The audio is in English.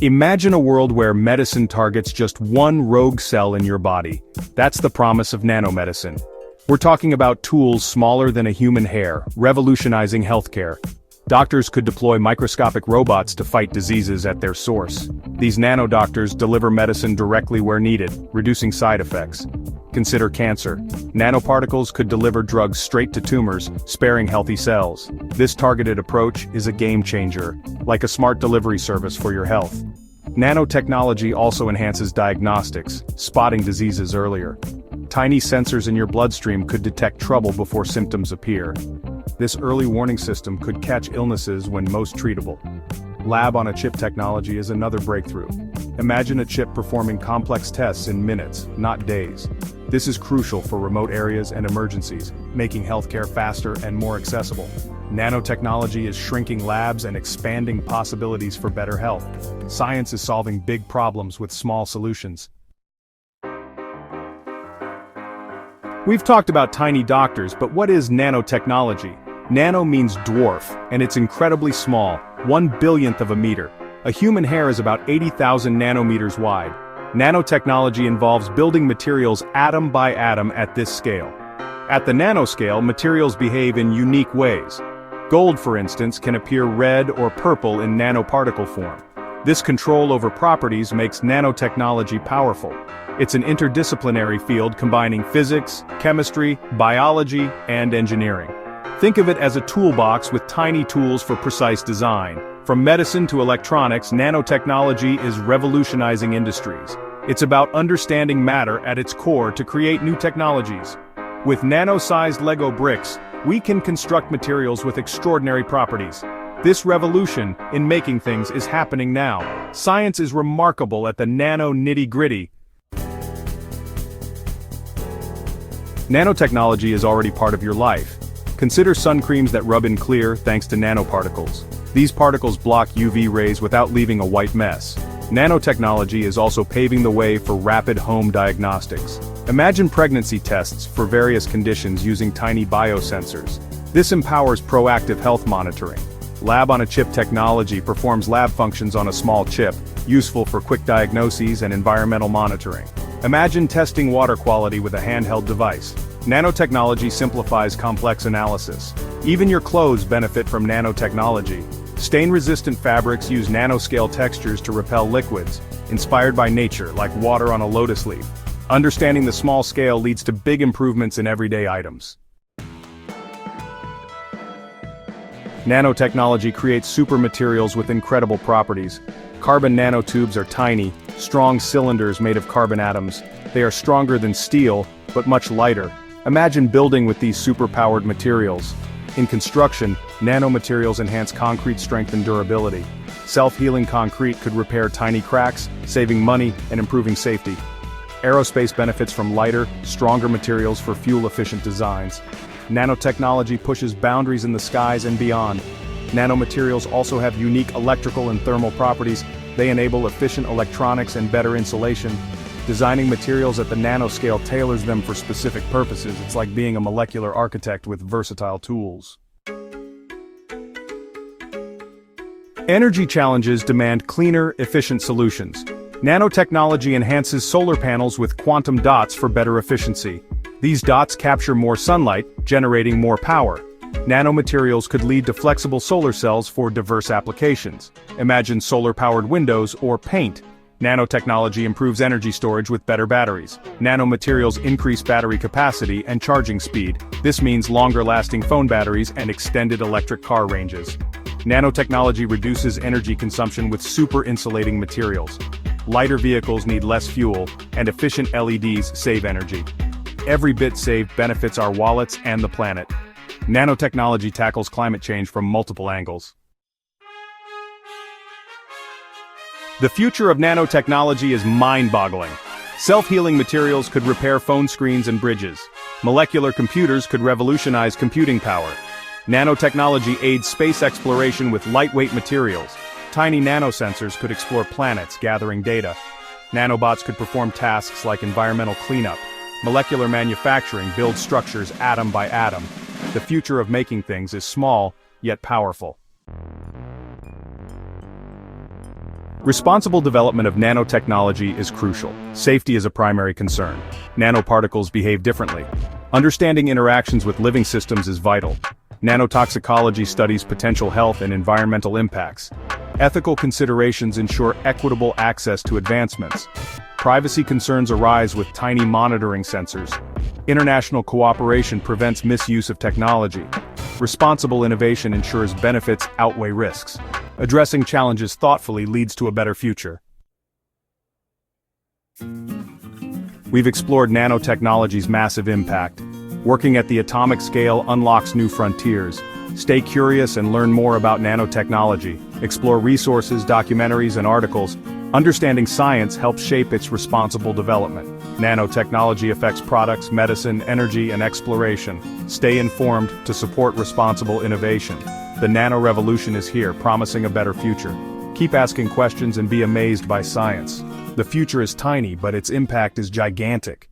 Imagine a world where medicine targets just one rogue cell in your body. That's the promise of nanomedicine. We're talking about tools smaller than a human hair, revolutionizing healthcare. Doctors could deploy microscopic robots to fight diseases at their source. These nanodoctors deliver medicine directly where needed, reducing side effects. Consider cancer. Nanoparticles could deliver drugs straight to tumors, sparing healthy cells. This targeted approach is a game changer, like a smart delivery service for your health. Nanotechnology also enhances diagnostics, spotting diseases earlier. Tiny sensors in your bloodstream could detect trouble before symptoms appear. This early warning system could catch illnesses when most treatable. Lab-on-a-chip technology is another breakthrough. Imagine a chip performing complex tests in minutes, not days. This is crucial for remote areas and emergencies, making healthcare faster and more accessible. Nanotechnology is shrinking labs and expanding possibilities for better health. Science is solving big problems with small solutions. We've talked about tiny doctors, but what is nanotechnology? Nano means dwarf, and it's incredibly small, 1/1,000,000th of a meter. A human hair is about 80,000 nanometers wide. Nanotechnology involves building materials atom by atom at this scale. At the nanoscale, materials behave in unique ways. Gold, for instance, can appear red or purple in nanoparticle form. This control over properties makes nanotechnology powerful. It's an interdisciplinary field combining physics, chemistry, biology, and engineering. Think of it as a toolbox with tiny tools for precise design. From medicine to electronics, nanotechnology is revolutionizing industries. It's about understanding matter at its core to create new technologies. With nano-sized Lego bricks, we can construct materials with extraordinary properties. This revolution in making things is happening now. Science is remarkable at the nano nitty-gritty. Nanotechnology is already part of your life. Consider sun creams that rub in clear thanks to nanoparticles. These particles block UV rays without leaving a white mess. Nanotechnology is also paving the way for rapid home diagnostics. Imagine pregnancy tests for various conditions using tiny biosensors. This empowers proactive health monitoring. Lab-on-a-chip technology performs lab functions on a small chip, useful for quick diagnoses and environmental monitoring. Imagine testing water quality with a handheld device. Nanotechnology simplifies complex analysis. Even your clothes benefit from nanotechnology. Stain-resistant fabrics use nanoscale textures to repel liquids, inspired by nature, like water on a lotus leaf. Understanding the small scale leads to big improvements in everyday items. Nanotechnology creates supermaterials with incredible properties. Carbon nanotubes are tiny, strong cylinders made of carbon atoms. They are stronger than steel, but much lighter. Imagine building with these superpowered materials. In construction, nanomaterials enhance concrete strength and durability. Self-healing concrete could repair tiny cracks, saving money and improving safety. Aerospace benefits from lighter, stronger materials for fuel-efficient designs. Nanotechnology pushes boundaries in the skies and beyond. Nanomaterials also have unique electrical and thermal properties. They enable efficient electronics and better insulation. Designing materials at the nanoscale tailors them for specific purposes. It's like being a molecular architect with versatile tools. Energy challenges demand cleaner, efficient solutions. Nanotechnology enhances solar panels with quantum dots for better efficiency. These dots capture more sunlight, generating more power. Nanomaterials could lead to flexible solar cells for diverse applications. Imagine solar-powered windows or paint. Nanotechnology improves energy storage with better batteries. Nanomaterials increase battery capacity and charging speed. This means longer-lasting phone batteries and extended electric car ranges. Nanotechnology reduces energy consumption with super-insulating materials. Lighter vehicles need less fuel, and efficient LEDs save energy. Every bit saved benefits our wallets and the planet. Nanotechnology tackles climate change from multiple angles. The future of nanotechnology is mind-boggling. Self-healing materials could repair phone screens and bridges. Molecular computers could revolutionize computing power. Nanotechnology aids space exploration with lightweight materials. Tiny nanosensors could explore planets, gathering data. Nanobots could perform tasks like environmental cleanup. Molecular manufacturing builds structures atom by atom. The future of making things is small, yet powerful. Responsible development of nanotechnology is crucial. Safety is a primary concern. Nanoparticles behave differently. Understanding interactions with living systems is vital. Nanotoxicology studies potential health and environmental impacts. Ethical considerations ensure equitable access to advancements. Privacy concerns arise with tiny monitoring sensors. International cooperation prevents misuse of technology. Responsible innovation ensures benefits outweigh risks. Addressing challenges thoughtfully leads to a better future. We've explored nanotechnology's massive impact. Working at the atomic scale unlocks new frontiers. Stay curious and learn more about nanotechnology. Explore resources, documentaries, and articles. Understanding science helps shape its responsible development. Nanotechnology affects products, medicine, energy, and exploration. Stay informed to support responsible innovation. The nano revolution is here, promising a better future. Keep asking questions and be amazed by science. The future is tiny, but its impact is gigantic.